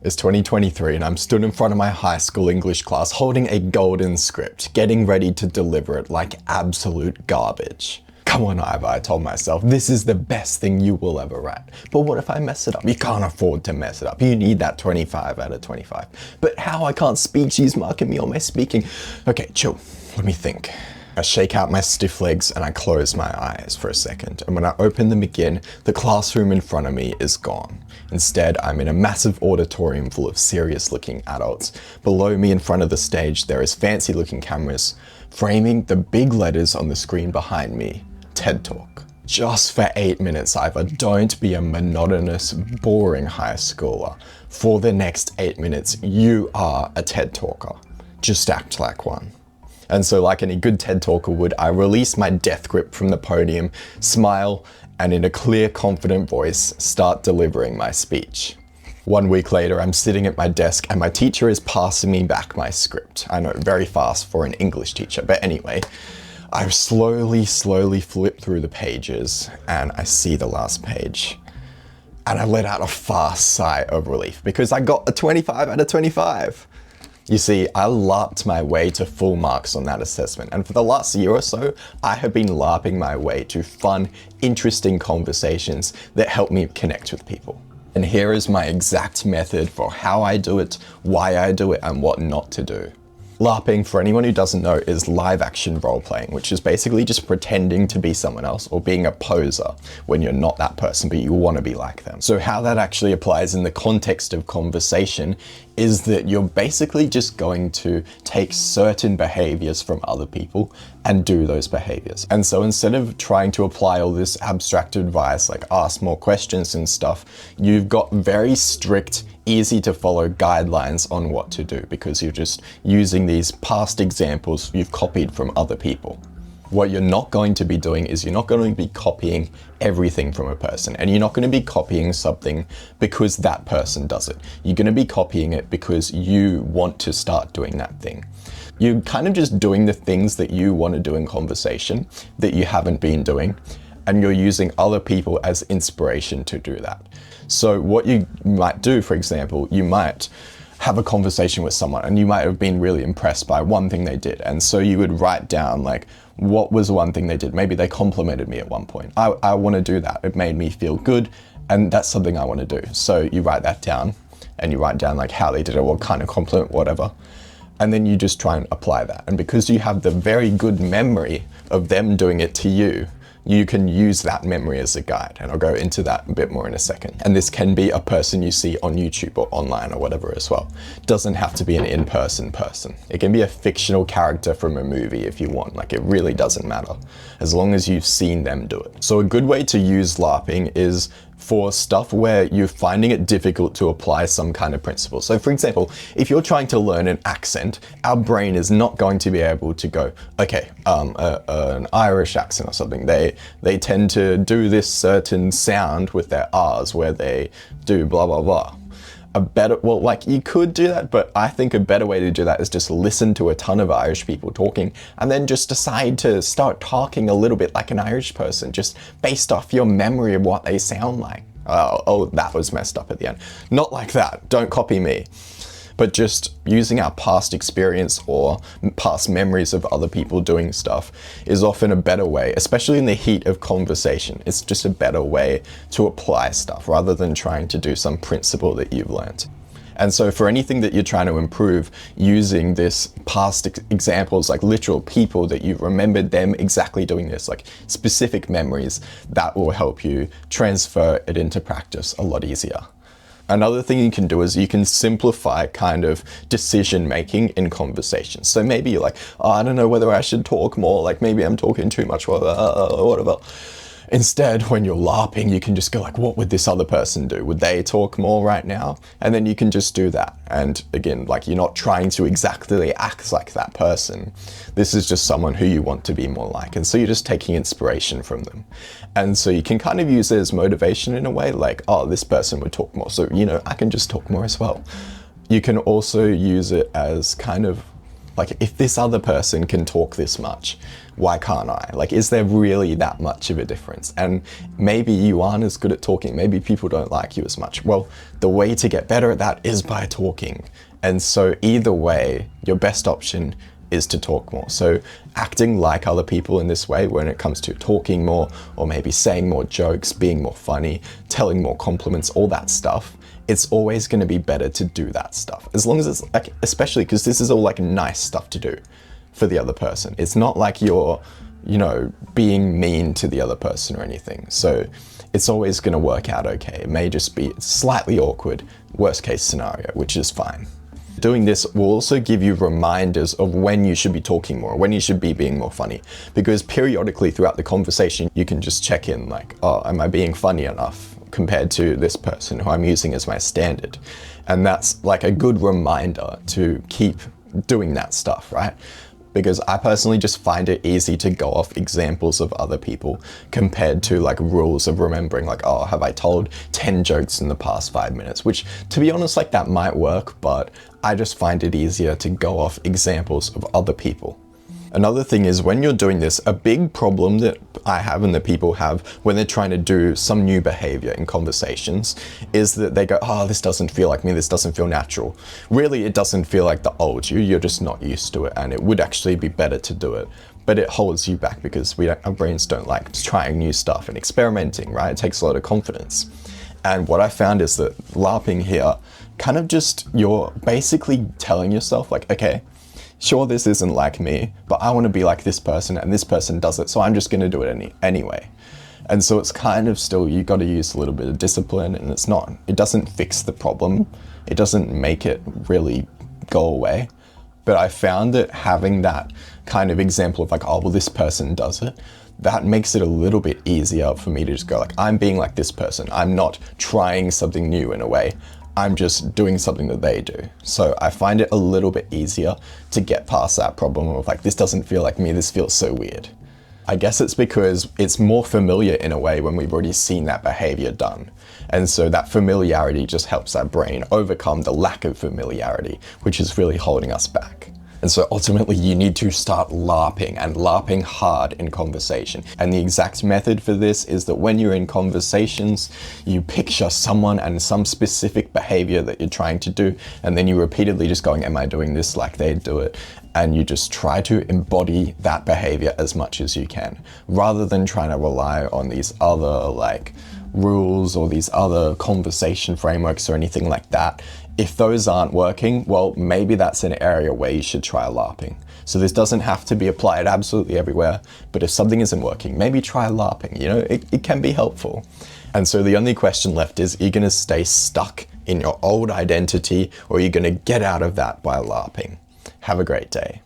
It's 2023 and I'm stood in front of my high school English class holding a golden script, getting ready to deliver it like absolute garbage. Come on, Ivor, I told myself, this is the best thing you will ever write. But what if I mess it up? You can't afford to mess it up. You need that 25 out of 25. But how? I can't speak, she's marking me on my speaking. Okay, chill, let me think. I shake out my stiff legs and I close my eyes for a second. And when I open them again, the classroom in front of me is gone. Instead, I'm in a massive auditorium full of serious looking adults. Below me in front of the stage, there is fancy looking cameras framing the big letters on the screen behind me. TED Talk. Just for 8 minutes, Ivor, don't be a monotonous, boring high schooler. For the next 8 minutes, you are a TED Talker. Just act like one. And so like any good TED Talker would, I release my death grip from the podium, smile, and in a clear, confident voice, start delivering my speech. 1 week later, I'm sitting at my desk and my teacher is passing me back my script. I know, very fast for an English teacher, but anyway, I slowly flip through the pages and I see the last page. And I let out a fast sigh of relief because I got a 25 out of 25. You see, I larped my way to full marks on that assessment, and for the last year or so, I have been larping my way to fun, interesting conversations that help me connect with people. And here is my exact method for how I do it, why I do it, and what not to do. LARPing, for anyone who doesn't know, is live action role playing, which is basically just pretending to be someone else or being a poser when you're not that person, but you want to be like them. So how that actually applies in the context of conversation is that you're basically just going to take certain behaviors from other people and do those behaviors. And so instead of trying to apply all this abstract advice, like ask more questions and stuff, you've got very strict, easy to follow guidelines on what to do because you're just using these past examples you've copied from other people. What you're not going to be doing is you're not going to be copying everything from a person, and you're not going to be copying something because that person does it. You're going to be copying it because you want to start doing that thing. You're kind of just doing the things that you want to do in conversation that you haven't been doing, and you're using other people as inspiration to do that. So what you might do, for example, you might have a conversation with someone and you might have been really impressed by one thing they did. And so you would write down like, what was one thing they did? Maybe they complimented me at one point. I want to do that. It made me feel good. And that's something I want to do. So you write that down and you write down like how they did it, what kind of compliment, whatever. And then you just try and apply that. And because you have the very good memory of them doing it to you, you can use that memory as a guide. And I'll go into that a bit more in a second. And this can be a person you see on YouTube or online or whatever as well. It doesn't have to be an in-person person. It can be a fictional character from a movie if you want. Like, it really doesn't matter as long as you've seen them do it. So a good way to use LARPing is for stuff where you're finding it difficult to apply some kind of principle. So for example, if you're trying to learn an accent, our brain is not going to be able to go, okay, an Irish accent or something, they tend to do this certain sound with their R's where they do blah, blah, blah. Well, like you could do that, but I think a better way to do that is just listen to a ton of Irish people talking and then just decide to start talking a little bit like an Irish person, just based off your memory of what they sound like. Oh, that was messed up at the end. Not like that, don't copy me. But just using our past experience or past memories of other people doing stuff is often a better way, especially in the heat of conversation. It's just a better way to apply stuff rather than trying to do some principle that you've learned. And so for anything that you're trying to improve, using this past examples, like literal people that you've remembered them exactly doing this, like specific memories, that will help you transfer it into practice a lot easier. Another thing you can do is you can simplify kind of decision making in conversations. So maybe you're like, oh, I don't know whether I should talk more, like maybe I'm talking too much, whatever. Instead, when you're LARPing, you can just go like, what would this other person do? Would they talk more right now? And then you can just do that. And again, like you're not trying to exactly act like that person. This is just someone who you want to be more like. And so you're just taking inspiration from them. And so you can kind of use it as motivation in a way, like, oh, this person would talk more. So, I can just talk more as well. You can also use it as kind of Like, if this other person can talk this much, why can't I? Like, is there really that much of a difference? And maybe you aren't as good at talking. Maybe people don't like you as much. Well, the way to get better at that is by talking. And so either way, your best option is to talk more. So acting like other people in this way when it comes to talking more, or maybe saying more jokes, being more funny, telling more compliments, all that stuff, it's always going to be better to do that stuff. As long as it's like, especially because this is all like nice stuff to do for the other person. It's not like you're, you know, being mean to the other person or anything. So it's always going to work out okay. It may just be slightly awkward, worst case scenario, which is fine. Doing this will also give you reminders of when you should be talking more, when you should be being more funny, because periodically throughout the conversation, you can just check in like, oh, am I being funny enough compared to this person who I'm using as my standard? And that's like a good reminder to keep doing that stuff, right? Because I personally just find it easy to go off examples of other people compared to like rules of remembering like, oh, have I told 10 jokes in the past 5 minutes? Which, to be honest, like that might work, but I just find it easier to go off examples of other people. Another thing is when you're doing this, a big problem that I have and that people have when they're trying to do some new behavior in conversations is that they go, oh, this doesn't feel like me, this doesn't feel natural. Really, it doesn't feel like the old you're just not used to it, and it would actually be better to do it. But it holds you back because our brains don't like trying new stuff and experimenting, right? It takes a lot of confidence. And what I found is that LARPing here, kind of just, you're basically telling yourself like, okay, sure, this isn't like me, but I want to be like this person and this person does it, so I'm just going to do it anyway. And so it's kind of still, you got to use a little bit of discipline, and it doesn't fix the problem. It doesn't make it really go away. But I found that having that kind of example of like, oh, well, this person does it, that makes it a little bit easier for me to just go like, I'm being like this person. I'm not trying something new in a way. I'm just doing something that they do. So I find it a little bit easier to get past that problem of like, this doesn't feel like me, this feels so weird. I guess it's because it's more familiar in a way when we've already seen that behavior done. And so that familiarity just helps our brain overcome the lack of familiarity, which is really holding us back. And so ultimately you need to start LARPing, and LARPing hard in conversation. And the exact method for this is that when you're in conversations, you picture someone and some specific behavior that you're trying to do, and then you repeatedly just going, am I doing this like they do it? And you just try to embody that behavior as much as you can, rather than trying to rely on these other like rules or these other conversation frameworks or anything like that. If those aren't working, well, maybe that's an area where you should try LARPing. So this doesn't have to be applied absolutely everywhere, but if something isn't working, maybe try LARPing, you know, it can be helpful. And so the only question left is, are you gonna stay stuck in your old identity, or are you gonna get out of that by LARPing? Have a great day.